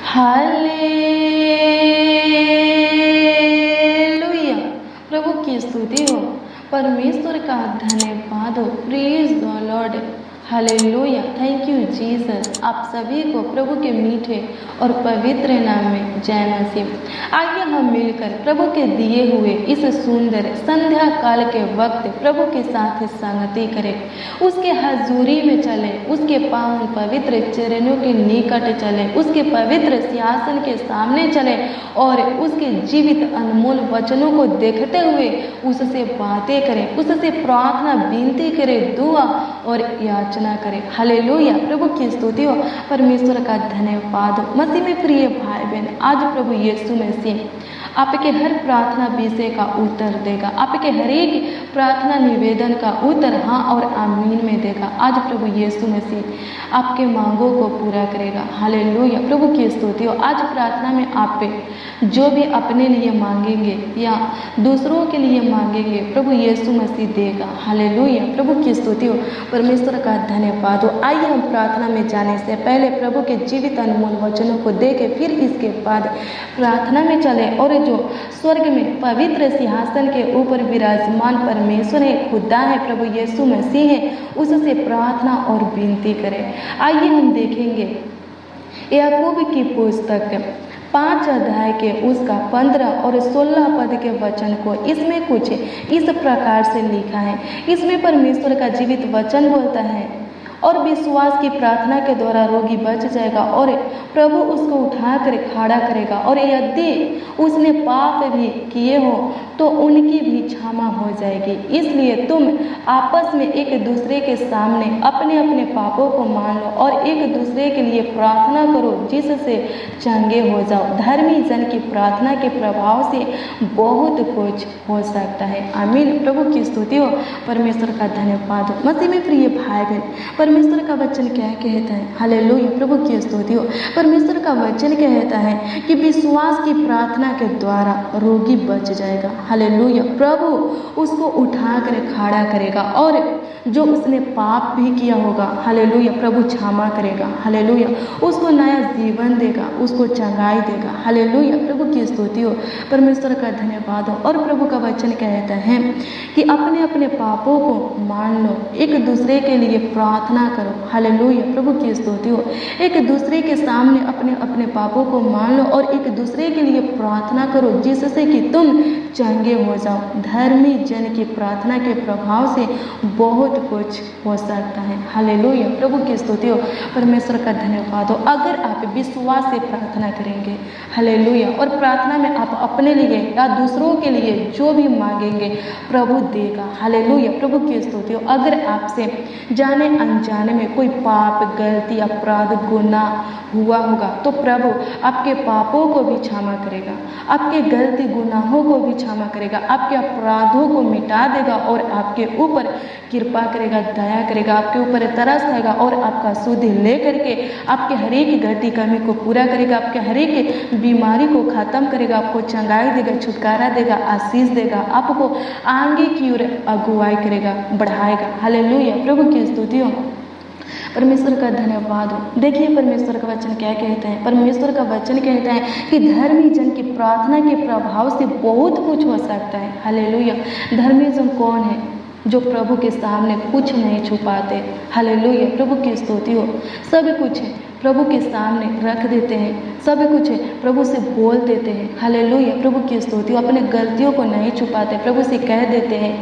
Hallelujah. प्रभु की स्तुति हो, परमेश्वर का धन्यवाद हो। Praise the Lord. Hallelujah. Thank you Jesus. आप सभी को प्रभु के मीठे और पवित्र नाम में जय मसीह। आइए हम मिलकर प्रभु के दिए हुए इस सुंदर संध्या काल के वक्त प्रभु के साथ संगति करें, उसके हजूरी में चले, उसके पावन पवित्र चरणों के निकट चले, उसके पवित्र सिंहासन के सामने चले और उसके जीवित अनमोल वचनों को देखते हुए उससे बातें करें, उससे प्रार्थना विनती करें, दुआ और याचना करें। हालेलुया। प्रभु की स्तुति हो, परमेश्वर का धन्यवाद हो। मसीह में प्रिय भाई बहन, आज प्रभु यीशु मसीह आपके हर प्रार्थना विषय का उत्तर देगा, आपके हर एक प्रार्थना निवेदन का उत्तर हाँ और आमीन में देगा। आज प्रभु यीशु मसीह आपके मांगों को पूरा करेगा। हालेलुया। प्रभु की स्तुति हो। आज प्रार्थना में आप जो भी अपने लिए मांगेंगे या दूसरों के लिए मांगेंगे, प्रभु यीशु मसीह देगा। हालेलुया। प्रभु की स्तुति हो, परमेश्वर का धन्यवाद हो। आइए हम प्रार्थना में जाने से पहले प्रभु के जीवित अनमोल वचनों को देखें, फिर इसके बाद प्रार्थना में चले और जो स्वर्ग में पवित्र सिंहासन के ऊपर विराजमान परमेश्वर है, खुदा है, प्रभु यीशु मसीह है, उससे प्रार्थना और विनती करें। आइए हम देखेंगे याकूब की पुस्तक 5 अध्याय के उसका 15 और 16 पद के वचन को। इसमें कुछ इस प्रकार से लिखा है। इसमें परमेश्वर का जीवित वचन बोलता है, और विश्वास की प्रार्थना के द्वारा रोगी बच जाएगा और प्रभु उसको उठाकर खड़ा करेगा, और यदि उसने पाप भी किए हो तो उनकी भी क्षमा हो जाएगी। इसलिए तुम आपस में एक दूसरे के सामने अपने अपने पापों को मान लो और एक दूसरे के लिए प्रार्थना करो, जिससे चंगे हो जाओ। धर्मी जन की प्रार्थना के प्रभाव से बहुत कुछ हो सकता है। आमीन। प्रभु की स्तुति हो, परमेश्वर का धन्यवाद हो। मसीह में प्रिय भाई बहन, परमेश्वर का वचन क्या कहता है? हालेलुया। प्रभु की स्तुति हो। परमेश्वर का वचन कहता है कि विश्वास की प्रार्थना के द्वारा रोगी बच जाएगा। हालेलुया। प्रभु उसको उठाकर खड़ा करेगा और जो उसने पाप भी किया होगा, हालेलुया, प्रभु क्षमा करेगा। हालेलुया। उसको नया जीवन देगा, उसको चंगाई देगा। हालेलुया। प्रभु की स्तुति हो, परमेश्वर का धन्यवाद हो। और प्रभु का वचन कहता है कि अपने अपने पापों को मान लो, एक दूसरे के लिए प्रार्थना करो। हालेलुया। प्रभु की स्तुति हो। एक दूसरे के सामने अपने अपने पापों को मान लो और एक दूसरे के लिए प्रार्थना करो, जिससे कि तुम चंगे हो जाओ। धर्मी जन की प्रार्थना के प्रभाव से बहुत कुछ हो सकता है। हालेलुया। प्रभु की स्तुति हो, परमेश्वर का धन्यवाद हो। अगर आप विश्वास से प्रार्थना करेंगे, हालेलुया, और प्रार्थना में आप अपने लिए या दूसरों के लिए जो भी मांगेंगे, प्रभु देगा। हालेलुया। प्रभु की स्तुति हो। अगर आपसे जाने अनजाने में कोई पाप, गलती, अपराध, गुनाह हुआ होगा, तो प्रभु आपके पापों को भी क्षमा करेगा, आपके गलती गुनाहों को भी क्षमा करेगा, आपके अपराधों को मिटा देगा और आपके ऊपर कृपा करेगा, दया करेगा, आपके ऊपर तरस खाएगा और आपका सुध ले करके आपके हर एक गलती कमी को पूरा करेगा, आपके हर एक बीमारी को खत्म करेगा, आपको चंगाई देगा, छुटकारा देगा, आशीष देगा, आपको आगे की ओर अगुवाई करेगा, बढ़ाएगा। हालेलुया। प्रभु की स्तुति हो, परमेश्वर का धन्यवाद हो। देखिए परमेश्वर का वचन क्या कहता है। परमेश्वर का वचन कहता है कि धर्मी जन की प्रार्थना के प्रभाव से बहुत कुछ हो सकता है। हालेलुया। धर्मी जन कौन है? जो प्रभु के सामने कुछ नहीं छुपाते। हालेलुया। प्रभु की स्तुति हो। सब कुछ है प्रभु के सामने रख देते हैं, सब कुछ है प्रभु से बोल देते हैं। हालेलुया। प्रभु की स्तुति हो। अपने गलतियों को नहीं छुपाते, प्रभु से कह देते हैं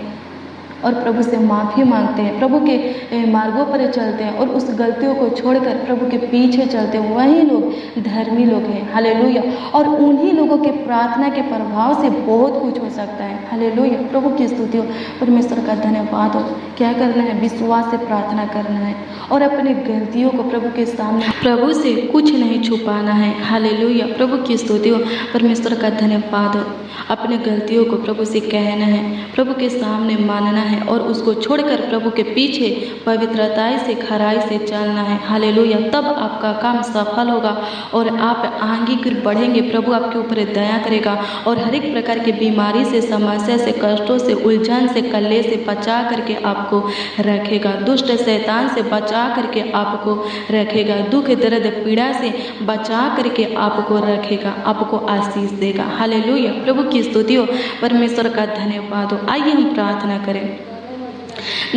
और प्रभु से माफ़ी मांगते हैं, प्रभु के मार्गों पर चलते हैं और उस गलतियों को छोड़कर प्रभु के पीछे चलते हैं। वही लोग धर्मी लोग हैं। हालेलुया। और उन्हीं लोगों के प्रार्थना के प्रभाव से बहुत कुछ हो सकता है। हालेलुया। प्रभु की स्तुति हो, परमेश्वर का धन्यवाद हो। क्या करना है? विश्वास से प्रार्थना करना है और अपने गलतियों को प्रभु के सामने, प्रभु से कुछ नहीं छुपाना है। हालेलुया। प्रभु की स्तुति हो, परमेश्वर का धन्यवाद हो। अपने गलतियों को प्रभु से कहना है, प्रभु के सामने मानना है है और उसको छोड़कर प्रभु के पीछे पवित्रताई से खराई से चलना है। हालेलुया। तब आपका काम सफल होगा और आप आगे बढ़ेंगे। प्रभु आपके ऊपर दया करेगा और हर एक प्रकार की बीमारी से, समस्या से, कष्टों से, उलझन से, कल्ले से बचा करके आपको रखेगा। दुष्ट शैतान से बचा करके आपको रखेगा। दुख, दर्द, पीड़ा से बचा करके आपको रखेगा, आपको आशीष देगा। हालेलुया। प्रभु की स्तुति हो, परमेश्वर का धन्यवाद हो। आइए हम प्रार्थना करें।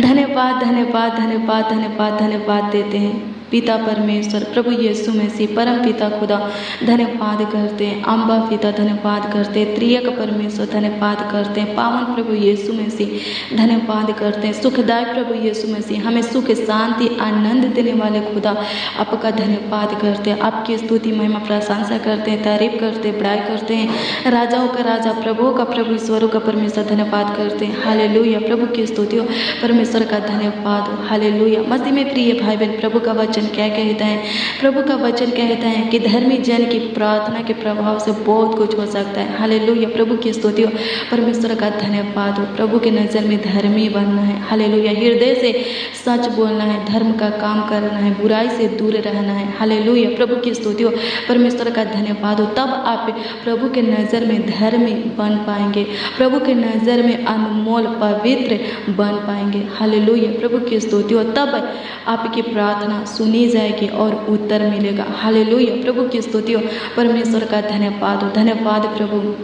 धन्यवाद धन्यवाद धन्यवाद धन्यवाद धन्यवाद देते हैं पिता परमेश्वर, प्रभु यीशु मसीह, परम पिता खुदा धन्यवाद करते हैं। अम्बा पिता धन्यवाद करते हैं। त्रियक परमेश्वर धन्यवाद करते हैं। पावन प्रभु यीशु मसीह धन्यवाद करते हैं। सुखदायक प्रभु यीशु मसीह, हमें सुख, शांति, आनंद देने वाले खुदा आपका धन्यवाद करते हैं। आपकी स्तुति, महिमा, प्रशंसा करते हैं, तारीफ करते हैं, बड़ाई करते हैं। राजाओं का राजा, प्रभुओं का प्रभु, ईश्वरों का परमेश्वर धन्यवाद करते हैं। हालेलुया। प्रभु की स्तुति हो, परमेश्वर का धन्यवाद हो। हालेलुया। मसीह में प्रिय भाई बहन, प्रभु का वचन क्या कहता है? प्रभु का वचन कहता है कि धर्मी जन की प्रार्थना के प्रभाव से बहुत कुछ हो सकता है। हालेलुया। प्रभु की स्तुति हो, परमेश्वर का धन्यवाद हो। प्रभु के नज़र में धर्मी बनना है। हालेलुया। हृदय से सच बोलना है, धर्म का काम करना है, बुराई से दूर रहना है। हालेलुया। प्रभु की स्तुति हो, परमेश्वर का धन्यवाद हो। तब आप प्रभु के नज़र में धर्मी बन पाएंगे, प्रभु के नज़र में अनमोल पवित्र बन पाएंगे। हालेलुया। प्रभु की स्तुति हो। तब आपकी प्रार्थना सुनी जाएगी और उत्तर मिलेगा। हालेलुया। प्रभु की स्तुति हो, परमेश्वर का धन्यवाद हो। धन्यवाद प्रभु,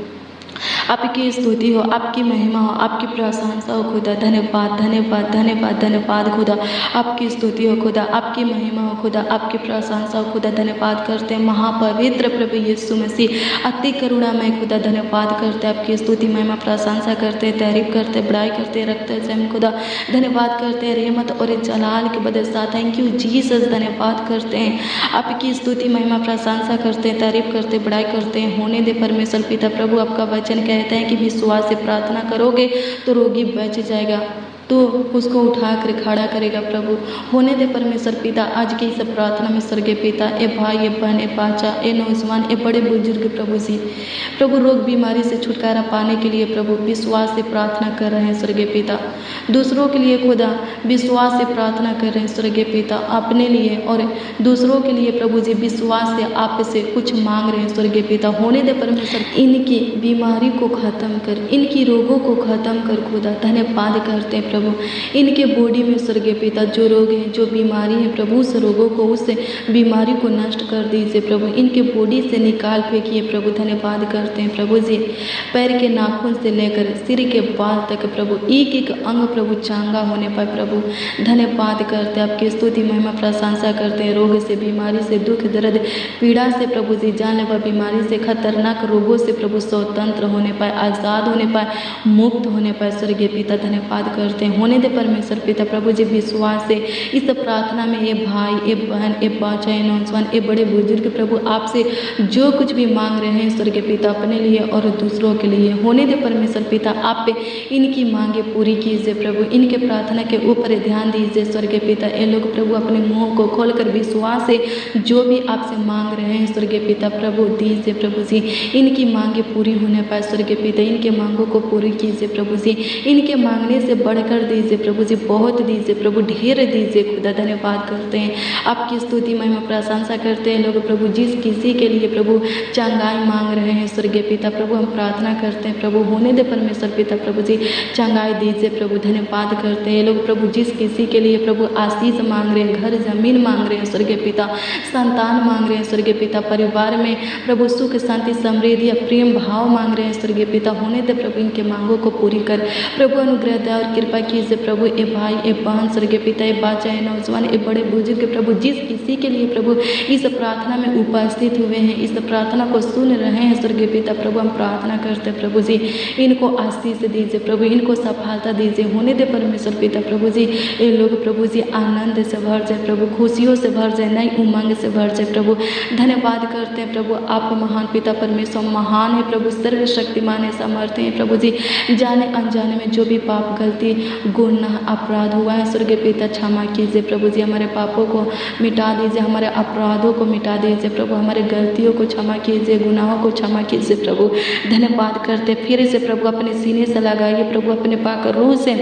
आपकी स्तुति हो, आपकी महिमा हो, आपकी प्रशंसा हो खुदा। धन्यवाद धन्यवाद धन्यवाद धन्यवाद खुदा, आपकी स्तुति हो खुदा, आपकी महिमा हो खुदा, आपकी प्रशंसा हो खुदा। धन्यवाद करते हैं महापवित्र प्रभु यीशु मसीह, अति करुणामय खुदा। धन्यवाद करते हैं, आपकी स्तुति, महिमा, प्रशंसा करते हैं, तारीफ करते हैं, बड़ाई करते हैं, रखते हैं खुदा। धन्यवाद करते हैं रहमत और जलाल के बदौलत। Thank you Jesus. धन्यवाद करते हैं, आपकी स्तुति, महिमा, प्रशंसा करते हैं, तारीफ करते हैं, बड़ाई करते हैं। होने दे परमेश्वर पिता। प्रभु आपका वचन कहता है कि विश्वास से प्रार्थना करोगे तो रोगी बच जाएगा, तो उसको उठा कर खड़ा करेगा प्रभु। होने दे परमेश्वर पिता, आज की इस प्रार्थना में स्वर्गीय पिता, ए भाई, ए बहन, ए बाचा, ए नौजवान, ए बड़े बुजुर्ग प्रभु जी, प्रभु रोग बीमारी से छुटकारा पाने के लिए प्रभु विश्वास से प्रार्थना कर रहे हैं स्वर्गीय पिता। दूसरों के लिए खुदा विश्वास से प्रार्थना कर रहे हैं स्वर्गीय पिता, अपने लिए और दूसरों के लिए प्रभु जी विश्वास से आपसे कुछ मांग रहे हैं स्वर्गीय पिता। होने दे परमेश्वर, इनकी बीमारी को ख़त्म कर, इनकी रोगों को ख़त्म कर खुदा। धन्यवाद करते हैं प्रभु, इनके बॉडी में स्वर्गीय पिता जो रोग है, जो बीमारी है प्रभु, उस रोगों को, उस बीमारी को नष्ट कर दीजिए प्रभु, इनके बॉडी से निकाल फेंकिए प्रभु। धन्यवाद करते हैं प्रभु जी, पैर के नाखून से लेकर सिर के बाल तक प्रभु, एक एक अंग प्रभु चांगा होने पर प्रभु। धन्यवाद करते हैं, आपकी स्तुति, महिमा, प्रशंसा करते हैं। रोग से, बीमारी से, दुख, दर्द, पीड़ा से प्रभु जी, जानलेवा बीमारी से, खतरनाक रोगों से प्रभु स्वतंत्र होने पाए, आज़ाद होने पाए, मुक्त होने पाए स्वर्गीय पिता। धन्यवाद करते हैं। होने दे परमेश्वर पिता प्रभु जी विश्वास से इस प्रार्थना में ये भाई, ये बहन, ये बाचा, ये नौजवान, ये बड़े बुजुर्ग प्रभु आपसे जो कुछ भी मांग रहे हैं स्वर्गीय पिता अपने लिए और दूसरों के लिए, होने दे परमेश्वर पिता आप पे इनकी मांगे पूरी कीजिए प्रभु, इनके प्रार्थना के ऊपर ध्यान दीजिए स्वर्गीय पिता। ये लोग प्रभु अपने मुंह को खोलकर विश्वास से जो भी आपसे मांग रहे हैं स्वर्गीय पिता प्रभु दीजिए प्रभु जी, इनकी मांगे पूरी होने पाए स्वर्गीय पिता, इनके मांगों को पूरी कीजिए प्रभु जी, इनके मांगने से बढ़कर दीजिए प्रभु जी, बहुत दीजिए प्रभु, ढेर दीजिए खुदा। धन्यवाद करते हैं, आपकी स्तुति, महिमा, प्रशंसा करते हैं लोग प्रभु। जिस किसी के लिए प्रभु चंगाई मांग रहे हैं स्वर्गीय पिता प्रभु, हम प्रार्थना करते हैं प्रभु, होने दे परमेश्वर पिता प्रभु जी, चंगाई दीजिए प्रभु। धन्यवाद करते हैं लोग प्रभु, जिस किसी के लिए प्रभु आशीष मांग रहे हैं, घर जमीन मांग रहे हैं स्वर्गीय पिता, संतान मांग रहे हैं स्वर्गीय पिता, परिवार में प्रभु सुख, शांति, समृद्धि, प्रेम भाव मांग रहे हैं स्वर्गीय पिता, होने दे प्रभु इनके मांगों को पूरी कर प्रभु, अनुग्रह दया और कृपा कीजिए प्रभु। ए भाई, ए बहन स्वर्गीय पिता, ए बाचा, ए नौजवान, ए बड़े बुजुर्ग प्रभु, जिस किसी के लिए प्रभु इस प्रार्थना में उपस्थित हुए हैं, इस प्रार्थना को सुन रहे हैं स्वर्गीय पिता प्रभु, हम प्रार्थना करते हैं प्रभु जी, इनको आशीष दीजिए प्रभु, इनको सफलता दीजिए। होने दे परमेश्वर पिता प्रभु जी, ये लोग प्रभु जी आनंद से भर जाए प्रभु, खुशियों से भर जाए, नई उमंग से भर जाए प्रभु। धन्यवाद करते हैं प्रभु, आप महान पिता परमेश्वर महान है प्रभु, सर्वशक्तिमान है, समर्थ है प्रभु जी। जाने अनजाने में जो भी पाप, गलती, गुनाह, अपराध हुआ है स्वर्गीय पिता क्षमा कीजिए प्रभु जी, हमारे पापों को मिटा दीजिए, हमारे अपराधों को मिटा दीजिए प्रभु, हमारे गलतियों को क्षमा कीजिए, गुनाहों को क्षमा कीजिए प्रभु। धन्यवाद करते फिर से प्रभु, अपने सीने से लगाइए प्रभु, अपने पाक रूह से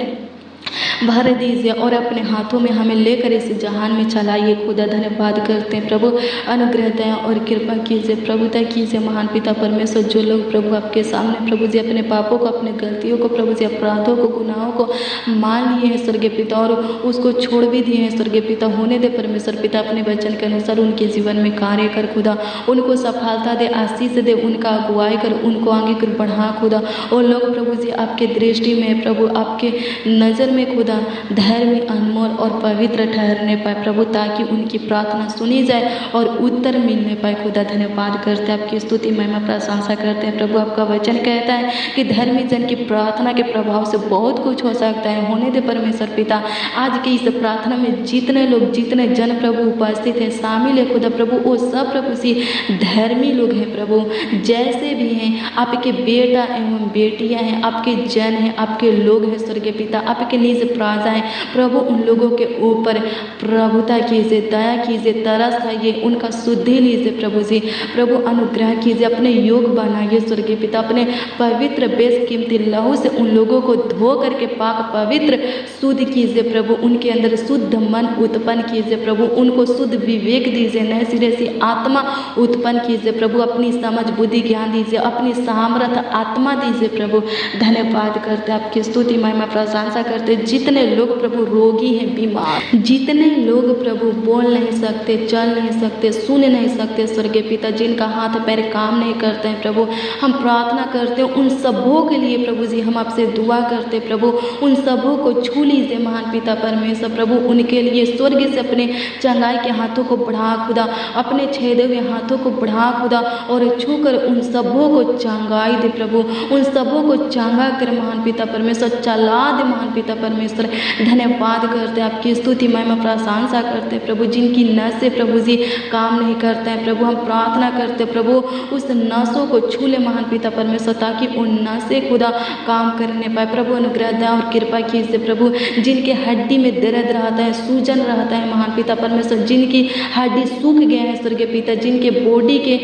भर दीजिए और अपने हाथों में हमें लेकर इस जहान में चलाइए। खुदा धन्यवाद करते हैं प्रभु, अनुग्रह दया और कृपा कीजिए प्रभु, तय कीजिए महान पिता परमेश्वर। जो लोग प्रभु आपके सामने प्रभु जी अपने पापों को, अपने गलतियों को प्रभु जी, अपराधों को, गुनाहों को मान लिए हैं स्वर्गीय पिता और उसको छोड़ भी दिए हैं स्वर्गीय पिता, होने दे परमेश्वर पिता अपने वचन के अनुसार उनके जीवन में कार्य कर खुदा, उनको सफलता दे, आशीष दे, उनका अगुवाई कर, उनको आगे कर बढ़ा खुदा। और लोग प्रभु जी आपके दृष्टि में प्रभु, आपके नज़र में खुदा धर्मी, अनमोल और पवित्र ठहरने पाए प्रभु, ताकि उनकी प्रार्थना सुनी जाए और उत्तर मिलने पाए। खुदा धन्यवाद करते हैं, आपकी स्तुति महिमा प्रशंसा करते हैं प्रभु। आपका वचन कहता है कि धर्मी जन की प्रार्थना के प्रभाव से बहुत कुछ हो सकता है। होने दे परमेश्वर पिता आज की इस प्रार्थना में जितने लोग, जितने जन प्रभु उपस्थित है, शामिल है खुदा प्रभु, वो सब प्रभु सी धर्मी लोग हैं प्रभु, जैसे भी हैं आपके बेटा एवं बेटियां हैं, आपके जन हैं, आपके लोग हैं स्वर्गीय पिता, आपके निज प्राजा हैं प्रभु। उन लोगों के ऊपर प्रभुता कीजिए, दया कीजिए, तरस खाइए, उनका शुद्धि लीजिए प्रभु जी। प्रभु अनुग्रह कीजिए, अपने योग बनाइए स्वर्गीय पिता, अपने पवित्र बेशकीमती लहू से उन लोगों को धो करके पाक पवित्र शुद्ध कीजिए प्रभु। उनके अंदर शुद्ध मन उत्पन्न कीजिए प्रभु, उनको शुद्ध विवेक दीजिए, नए सिरे से आत्मा उत्पन्न कीजिए प्रभु, अपनी समझ बुद्धि ज्ञान दीजिए, अपनी सामर्थ आत्मा दीजिए प्रभु। धन्यवाद करते हैं, आपकी स्तुति महिमा प्रशंसा करते हैं। जितने लोग प्रभु रोगी हैं, बीमार, जितने लोग प्रभु बोल नहीं सकते, चल नहीं सकते, सुन नहीं सकते स्वर्गीय पिता, जिनका हाथ पैर काम नहीं करते हैं प्रभु, हम प्रार्थना करते हैं उन सबों के लिए प्रभु जी, हम आपसे दुआ करते प्रभु, उन सबों को छू लीजिए महान पिता परमेश्वर प्रभु। उनके लिए स्वर्ग से अपने चंगाई के हाथों को बढ़ा खुदा, अपने छेदे हुए हाथों को बढ़ा खुदा, और छू कर उन सबों को चंगाई दे प्रभु, उन सबों को चंगा कर महान पिता परमेश्वर, चला दे महान पिता परमेश्वर। धन्यवाद करते हैं, आपकी स्तुति महिमा प्रशंसा करते हैं प्रभु। जिनकी नसें प्रभु जी काम नहीं करते हैं प्रभु, हम प्रार्थना करते प्रभु उस नसों को छू ले महान पिता परमेश्वर, ताकि उन नसें खुदा काम करने पाए प्रभु। अनुग्रह दया और कृपा कीजिए प्रभु। जिनके हड्डी में दर्द रहता है, सूजन रहता है महान पिता परमेश्वर, जिनकी हड्डी सूख गए हैं स्वर्गीय पिता, जिनके बॉडी के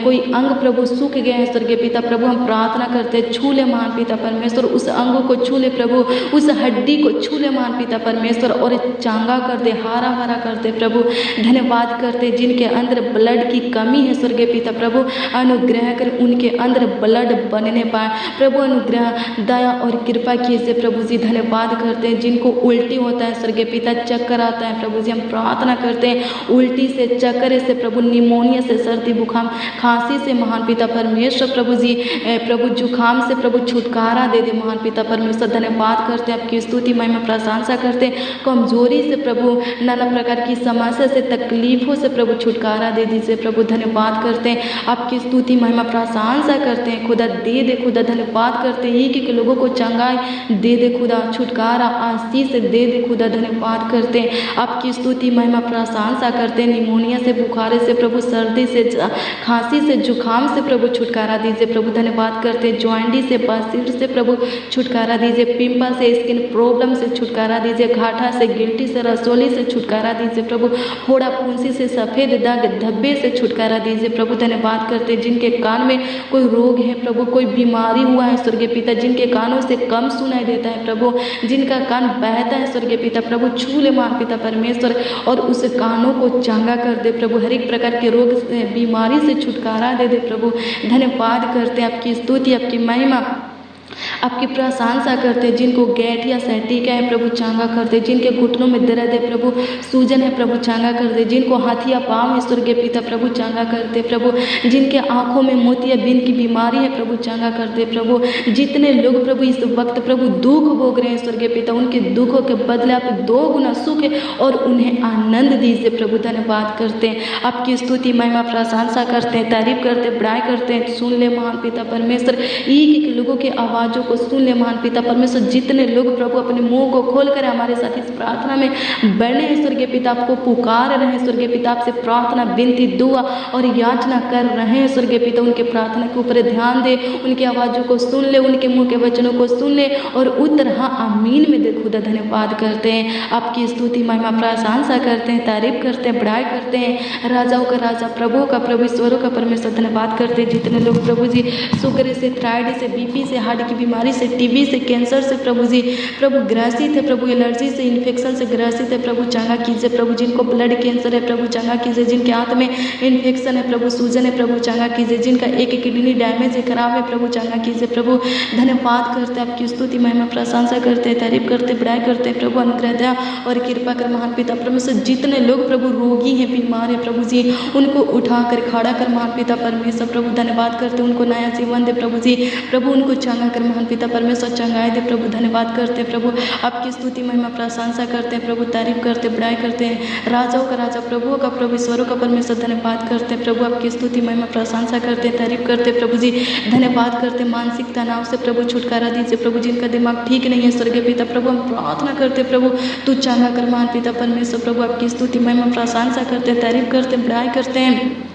कोई अंग प्रभु सूख गए हैं स्वर्गीय पिता प्रभु, हम प्रार्थना करते हैं छू ले महान पिता परमेश्वर, उस अंग को छू ले प्रभु, उस हड्डी को छू ले महान पिता परमेश्वर, और चांगा कर दे, हारा भरा कर दे प्रभु। धन्यवाद करते जिनके अंदर ब्लड की कमी है स्वर्गीय पिता प्रभु, अनुग्रह कर उनके अंदर ब्लड बनने पाए प्रभु। अनुग्रह दया और कृपा कीजिए प्रभु जी। धन्यवाद करते हैं जिनको उल्टी होता है स्वर्गीय पिता, चक्कर आता है प्रभु जी, हम प्रार्थना करते हैं उल्टी से, चक्कर से प्रभु, निमोनिया से, सर्दी बुखार, खांसी से महान पिता परमेश्वर प्रभु जी, प्रभु जुखाम से प्रभु छुटकारा दे दे महान पिता परमेश्वर। धन्यवाद करते हैं, आपकी स्तुति महिमा प्रशंसा करते हैं। कमजोरी से प्रभु, नाना प्रकार की समस्या से, तकलीफों से प्रभु छुटकारा दे दीजिए प्रभु। धन्यवाद करते हैं, आपकी स्तुति महिमा प्रशंसा करते हैं। खुदा दे दे खुदा, धन्यवाद करते हैं कि लोगों को चंगाई दे दे खुदा, छुटकारा आशीष दे दे खुदा। धन्यवाद करते हैं, आपकी स्तुति महिमा प्रशंसा करते हैं। निमोनिया से, बुखार से प्रभु, सर्दी से, खांसी से, जुखाम से प्रभु छुटकारा दीजिए प्रभु। धन्यवाद करते हैं, ज्वाइंटी से, बसीर से प्रभु छुटकारा दीजिए, पिंपल से, स्किन प्रॉब्लम से छुटकारा दीजिए, घाटा से, गिल्टी से, रसोली से छुटकारा दीजिए प्रभु, फोड़ा फुंसी से, सफ़ेद दाग धब्बे से छुटकारा दीजिए प्रभु। धन्यवाद करते हैं, जिनके कान में कोई रोग है प्रभु, कोई बीमारी हुआ है स्वर्गीय पिता, जिनके कानों से कम सुनाई देता है प्रभु, जिनका कान बहता है स्वर्गीय पिता प्रभु, छू ले महान पिता परमेश्वर और उस कानों को चंगा कर दे प्रभु। हर एक प्रकार के रोग से, बीमारी से छुटकारा दे दे प्रभु। धन्यवाद करते हैं, आपकी स्तुति, आपकी महिमा, आपकी प्रशंसा करते हैं। जिनको गैठिया सैटिका है प्रभु चंगा कर दे, जिनके घुटनों में दर्द है प्रभु, सूजन है प्रभु चंगा कर दे, जिनको हाथिया पाँव है स्वर्गीय पिता प्रभु चंगा कर दे प्रभु, जिनके आंखों में मोतियाबिंद की बीमारी है प्रभु चंगा कर दे प्रभु। जितने लोग प्रभु इस वक्त प्रभु दुख भोग रहे हैं स्वर्गीय पिता, उनके दुखों के बदले आप 2 गुना सुख और उन्हें आनंद दीजिए प्रभु। धन्यवाद करते हैं, आपकी स्तुति महिमा प्रशंसा करते हैं, तारीफ करते हैं, बड़ाई करते हैं। सुन ले महान पिता परमेश्वर, एक लोगों के आवाज़ों को सुन ले महान पिता परमेश्वर। जितने लोग प्रभु अपने मुंह को खोलकर हमारे साथ इस प्रार्थना में बढ़े हैं स्वर्गीय पिता, आपको पुकार रहे हैं स्वर्गीय पिता, आपसे प्रार्थना, विनती, दुआ और याचना कर रहे हैं स्वर्गीय पिता, उनके प्रार्थना के ऊपर ध्यान दे, उनकी आवाज़ों को सुन ले, उनके मुंह के वचनों को सुन ले और उत्तर हाँ आमीन में दे खुदा। धन्यवाद करते हैं, आपकी स्तुति महिमा प्रशंसा करते हैं, तारीफ करते हैं, बड़ाई करते हैं। राजाओं का राजा, प्रभु का प्रभु, ईश्वरों का परमेश्वर धन्यवाद करते हैं। जितने लोग प्रभु जी शुगर से, थायराइड से, बीपी से, हार्ट की बीमारी से, टीबी से, कैंसर से प्रभु जी प्रभु ग्रसित है, प्रभु एलर्जी से, इन्फेक्शन से ग्रसित है प्रभु चंगा कीजिए। प्रभु जिनको ब्लड कैंसर है प्रभु चंगा कीजिए, जिनके हाथ में इन्फेक्शन है प्रभु सूजन है प्रभु चंगा कीजिए, जिनका एक किडनी डैमेज है खराब है प्रभु चंगा कीजिए। प्रभु धन्यवाद करते हैं, आपकी स्तुति महिमा प्रशंसा करते हैं, तारीफ करते बड़ाई करते हैं प्रभु। अनुग्रह दया और कृपा कर महान पिता परमेश्वर, जितने लोग प्रभु रोगी हैं बीमार है प्रभु जी उनको उठा कर खड़ा कर महान पिता परमेश्वर प्रभु धन्यवाद करते, उनको नया जीवन दे प्रभु जी प्रभु, उनको चंगा कर महान पिता परमेश्वर चंगाई दे प्रभु। धन्यवाद करते प्रभु, आपकी स्तुति महिमा प्रशंसा करते हैं प्रभु, तारीफ करते बड़ाई करते हैं। राजाओं का राजा प्रभुओं का प्रभु ईश्वरों का परमेश्वर धन्यवाद करते हैं प्रभु, आपकी स्तुति महिमा प्रशंसा करते हैं, तारीफ करते प्रभु जी धन्यवाद करते। मानसिक तनाव से प्रभु छुटकारा दीजिए प्रभु, जिनका दिमाग ठीक नहीं है स्वर्गीय पिता प्रभु हम प्रार्थना करते प्रभु तू चंगा कर महान पिता परमेश्वर प्रभु, आपकी स्तुति महिमा प्रशंसा करते हैं, तारीफ करते बड़ाई करते हैं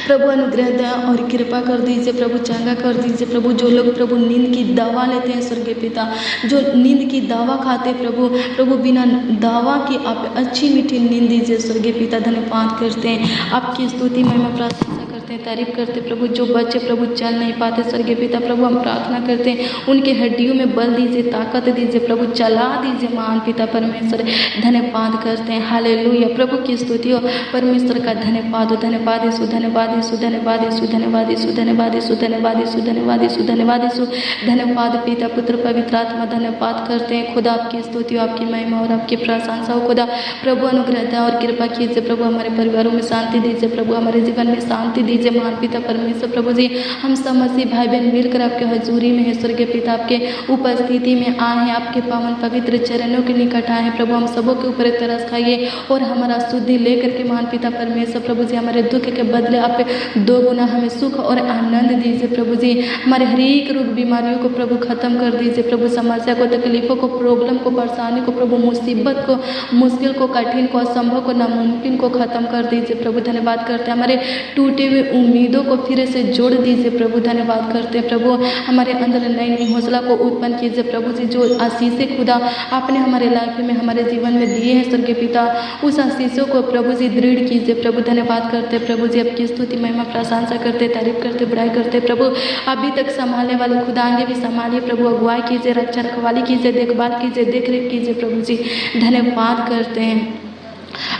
प्रभु। अनुग्रह दया और कृपा कर दीजिए प्रभु, चंगा कर दीजिए प्रभु। जो लोग प्रभु नींद की दवा लेते हैं स्वर्गीय पिता, जो नींद की दवा खाते प्रभु प्रभु बिना दवा की आप अच्छी मीठी नींद दीजिए स्वर्गीय पिता। धन्यवाद करते हैं, आपकी स्तुति महिमा प्रशंसा करते हैं, तारीफ करते प्रभु। जो बच्चे प्रभु चल नहीं पाते स्वर्गीय पिता प्रभु हम प्रार्थना करते हैं उनके हड्डियों में बल दीजिए, ताकत दीजिए प्रभु, चला दीजिए महान पिता परमेश्वर। धन्यवाद करते हैं, हालेलुया प्रभु की स्तुति हो परमेश्वर का धन्यवाद हो। धन्यवाद यीशु, धन्यवाद यीशु, धन्यवाद यीशु, धन्यवाद यीशु, धन्यवाद यीशु, धन्यवाद यीशु, धन्यवाद यीशु, धन्यवाद यीशु, धन्यवाद पिता पुत्र पवित्र आत्मा। धन्यवाद करते हैं खुदा, आपकी स्तुति हो, आपकी महिमा और आपकी प्रशंसा हो खुदा प्रभु। अनुग्रह दया और कृपा कीजिए प्रभु, हमारे परिवारों में शांति दीजिए प्रभु, हमारे जीवन में शांति दीजिए महान पिता परमेश्वर प्रभु जी। हम सब मसीह भाई बहन मिलकर आपके हजूरी में है स्वर्गीय पिता, आपके उपस्थिति में आए हैं, आपके पावन पवित्र चरणों के निकट आए हैं प्रभु। हम सबों के ऊपर तरस खाइए और हमारा शुद्धि लेकर के महान पिता परमेश्वर प्रभु जी हमारे दुख के बदले आप दो गुना हमें सुख और आनंद दीजिए प्रभु जी। हमारे हर एक रोग बीमारियों को प्रभु खत्म कर दीजिए प्रभु, समस्या को, तकलीफों को, प्रॉब्लम को, परेशानी को प्रभु, मुसीबत को, मुश्किल को, कठिन को, असंभव को, नामुमकिन को खत्म कर दीजिए प्रभु। धन्यवाद करते हैं, हमारे टूटे हुए उम्मीदों को फिर से जोड़ दीजिए प्रभु। धन्यवाद करते हैं प्रभु, हमारे अंदर नई नई हौसला को उत्पन्न कीजिए प्रभु जी। जो आशीषें खुदा आपने हमारे लाइफ में हमारे जीवन में दिए हैं स्वर्गीय पिता, उस आशीषों को प्रभु जी दृढ़ कीजिए प्रभु। धन्यवाद करते हैं प्रभु जी, आपकी स्तुति महिमा प्रशंसा करते, तारीफ करते, बड़ाई करते प्रभु। अभी तक संभालने वाले खुदा आगे भी संभालिए प्रभु, अगुवाई कीजिए, रक्षा रखवाली कीजिए, देखभाल कीजिए, देख रेख कीजिए प्रभु जी। धन्यवाद करते हैं,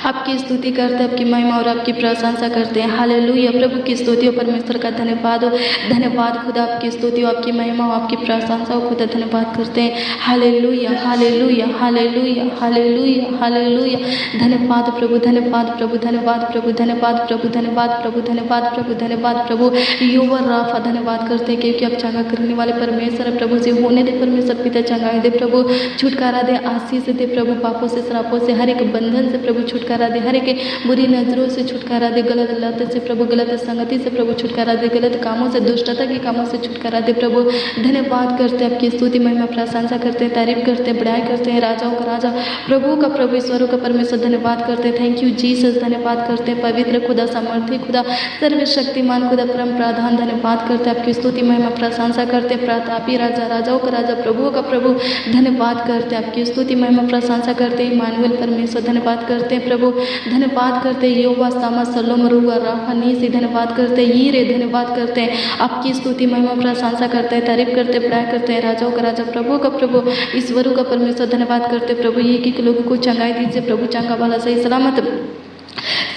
आपकी स्तुति करते हैं, आपकी महिमा और आपकी प्रशंसा करते हैं। हालेलुया प्रभु की स्तुति हो, परमेश्वर का धन्यवाद हो। धन्यवाद खुदा, आपकी स्तुति हो, आपकी महिमा हो, आपकी प्रशंसा हो खुदा। धन्यवाद करते हैं, hallelujah hallelujah hallelujah hallelujah hallelujah. धन्यवाद प्रभु, धन्यवाद प्रभु, धन्यवाद प्रभु, धन्यवाद प्रभु, धन्यवाद प्रभु, धन्यवाद प्रभु, धन्यवाद प्रभु। युवा राफा धन्यवाद करते हैं क्योंकि आप चंगा करने वाले परमेश्वर है प्रभु जी। होने दे परमेश्वर पिता, चंगाई दे प्रभु, छुटकारा दे, आशीष दे प्रभु, पापों से, श्रापों से, हर एक बंधन से प्रभु छुटकारा दे, हर एक बुरी नजरों से छुटकारा दे, गलत लत से प्रभु, गलत संगति से प्रभु छुटकारा दे, गलत कामों से, दुष्टता के कामों से छुटकारा दे प्रभु। धन्यवाद करते हैं, आपकी स्तुति महिमा प्रशंसा करते हैं, तारीफ करते हैं, बड़ाई करते हैं। राजाओं का राजा, प्रभु का प्रभु, ईश्वरों का परमेश्वर धन्यवाद करते हैं। थैंक यू जीसस, धन्यवाद करते हैं पवित्र खुदा, सामर्थ्य खुदा, सर्वशक्तिमान खुदा, परम प्रधान। धन्यवाद करते हैं, आपकी स्तुति महिमा प्रशंसा करते हैं। प्रतापी राजा, राजाओं का राजा, प्रभुओं का प्रभु, धन्यवाद करते हैं, आपकी स्तुति महिमा प्रशंसा करते हैं। इमानुएल परमेश्वर धन्यवाद करते हैं प्रभु, धन्यवाद करते हैं। यहोवा सामा सलोम रुआ राफा नीसी धन्यवाद करते हैं। यीरे धन्यवाद करते हैं, आपकी स्तुति महिमा प्रशंसा करते हैं, तारीफ करते हैं, बड़ाई करते हैं। राजाओं का राजा, प्रभु का प्रभु, ईश्वरों का परमेश्वर धन्यवाद करते हैं प्रभु। एक एक लोगों को चंगाई दीजिए प्रभु, चंगा वाला सही सलामत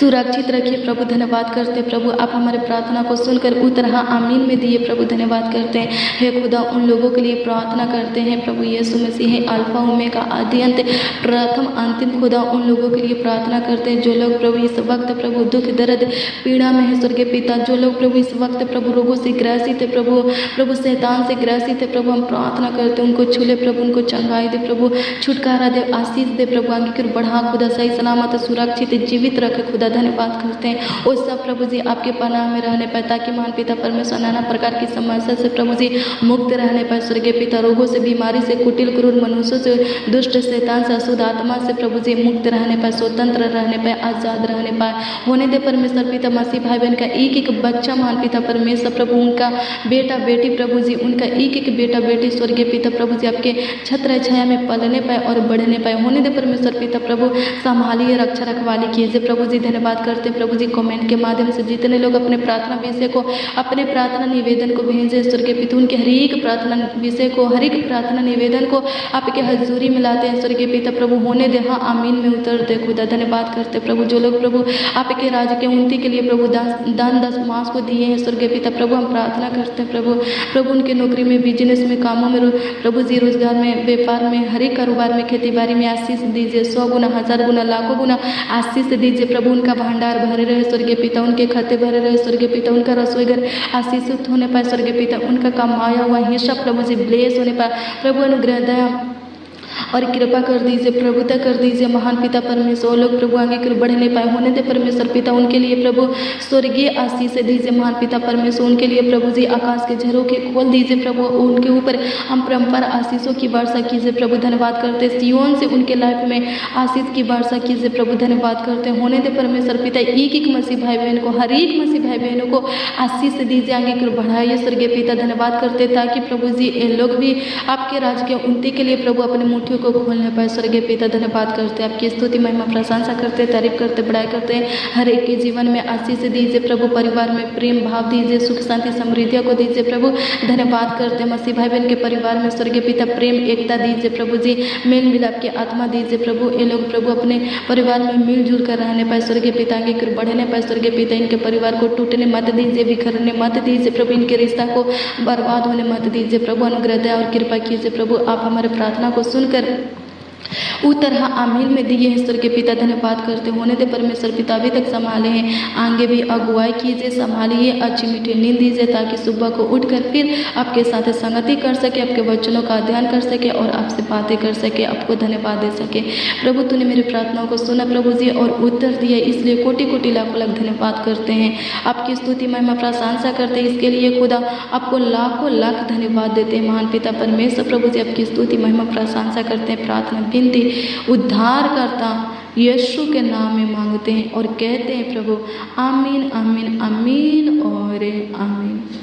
सुरक्षित रखिए प्रभु। धन्यवाद करते प्रभु, आप हमारे प्रार्थना को सुनकर उत्तर हाँ आमीन में दिए प्रभु। धन्यवाद करते हैं हे खुदा, उन लोगों के लिए प्रार्थना करते हैं प्रभु यीशु मसीह है अल्फा ओमेगा, आदि अंत, प्रथम अंतिम। खुदा उन लोगों के लिए प्रार्थना करते हैं जो लोग प्रभु इस वक्त प्रभु दुख दर्द पीड़ा में है स्वर्गीय पिता, जो लोग प्रभु इस वक्त प्रभु रोगों से ग्रसित है प्रभु, प्रभु शैतान से ग्रसित है प्रभु। हम प्रार्थना करते हैं उनको छूले प्रभु, उनको चंगाई दे प्रभु, छुटकारा दे, आशीष दे प्रभु, आगे की बढ़ा खुदा, सही सलामत सुरक्षित जीवित रखे खुदा। धन्यवाद करते हैं उस सब प्रभु जी आपके पनाह में रहने पाए, ताकि महान पिता परमेश्वर नाना प्रकार की समस्या से प्रभु जी मुक्त रहने पाए स्वर्गीय पिता। रोगों से, बीमारी से, कुटिल क्रूर मनुष्यों से, दुष्ट शैतान से, अशुद्ध आत्मा से प्रभु जी मुक्त रहने पाए, स्वतंत्र रहने पाए, आजाद रहने पाए। होने दे परमेश्वर पिता, मसीह भाई बहन का एक एक बच्चा महान पिता परमेश्वर प्रभु, उनका बेटा बेटी प्रभु जी, उनका एक एक बेटा बेटी स्वर्गीय पिता प्रभु जी आपके छत्र छाया में पलने पाए और बढ़ने पाए। होने दे परमेश्वर पिता प्रभु, संभालिए, रक्षा रखवाली कीजिए प्रभु जी। जी धन्यवाद करते हैं प्रभु जी। कमेंट के माध्यम से जितने लोग अपने प्रार्थना विषय को, अपने प्रार्थना निवेदन को भेजे स्वर्गीय पिता, उनके हर एक प्रार्थना विषय को, हर एक प्रार्थना निवेदन को आपके हजूरी में लाते हैं स्वर्गीय पिता प्रभु। होने दे, हाँ आमीन में उतर दे खुदा। धन्यवाद करते प्रभु। जो लोग प्रभु आपके राज्य के उन्नति के लिए प्रभु दान दशमांश को दिए हैं स्वर्गीय पिता प्रभु, हम प्रार्थना करते हैं प्रभु उनके नौकरी में, बिजनेस में, कामों में प्रभु जी, रोजगार में, व्यापार में, हर एक कारोबार में, खेती बाड़ी में आशीष दीजिए। 100 गुना, 1000 गुना, लाखों गुना आशीष दीजिए प्रभु। उनका भंडार भरे रहे स्वर्गीय पिता, उनके खाते भरे रहे स्वर्गीय पिता, उनका रसोई घर आशीषित होने पाए स्वर्गीय पिता, उनका कमाया हुआ हिस्सा प्रभु जी ब्लेस होने पाए प्रभु। अनुग्रह दया और कृपा कर दीजिए, प्रभुता कर दीजिए महान पिता परमेश्वर। लोग प्रभु आगे कर बढ़ नहीं पाए, होने दे परमेश्वर पिता, उनके लिए प्रभु स्वर्गीय आशीष दीजिए महान पिता परमेश्वर। उनके लिए प्रभु जी आकाश के झरोखे खोल दीजिए प्रभु, उनके ऊपर हम परम्पर आशीषों की वर्षा कीजिए प्रभु। धन्यवाद करते, सियोन से उनके लाइफ में आशीष की वर्षा कीजिए प्रभु। धन्यवाद करते, होने दे परमेश्वर पिता, एक एक मसीह भाई बहन को, हर एक मसीह भाई बहनों को आशीष दीजिए, आगे कर बढ़ाइए स्वर्गीय पिता। धन्यवाद करते ताकि प्रभु जी ये लोग भी आपके राज्य के उन्नति के लिए प्रभु अपने मुट्ठियों को खोलने पाए स्वर्गीय पिता। धन्यवाद करते, आपकी स्तुति महिमा प्रशंसा करते, तारीफ करते, बड़ाई करते हैं। हर एक के जीवन में आशीष दीजिए प्रभु, परिवार में प्रेम भाव दीजिए, सुख शांति समृद्धियों को दीजिए प्रभु। धन्यवाद करते हैं मसीह भाई बहन के परिवार में स्वर्गीय पिता प्रेम एकता दीजिए प्रभु जी, मेल मिलाप की आत्मा दीजिए प्रभु। ये लोग प्रभु अपने परिवार में मिलजुल कर रहने पाए स्वर्गीय पिता, आगे कर बढ़ने पाए स्वर्गीय पिता। इनके परिवार को टूटने मत दीजिए, बिखरने मत दीजिए प्रभु, इनके रिश्ता को बर्बाद होने मत दीजिए प्रभु। अनुग्रह दया और कृपा कीजिए प्रभु। आप हमारे प्रार्थना को सुनकर उत्तर हाँ आमीन में दिए हैं स्वर्गीय पिता। धन्यवाद करते, होने दे परमेश्वर पिता अभी तक संभाले हैं, आगे भी अगुवाई कीजिए, संभालिए, अच्छी मीठी नींद दीजिए ताकि सुबह को उठकर फिर आपके साथ संगति कर सके, आपके वचनों का अध्ययन कर सके और आपसे बातें कर सके, आपको धन्यवाद दे सके प्रभु। तूने मेरी प्रार्थनाओं को सुना प्रभु जी और उत्तर दिया, इसलिए कोटि कोटि लाखों लाख धन्यवाद करते हैं। आपकी स्तुति महिमा प्रशंसा करते हैं, इसके लिए खुदा आपको लाखों लाख धन्यवाद देते हैं महान पिता परमेश्वर प्रभु जी। आपकी स्तुति महिमा प्रशंसा करते हैं, प्रार्थना विनती उद्धार करता यीशु के नाम में मांगते हैं और कहते हैं प्रभु आमीन आमीन आमीन और आमीन।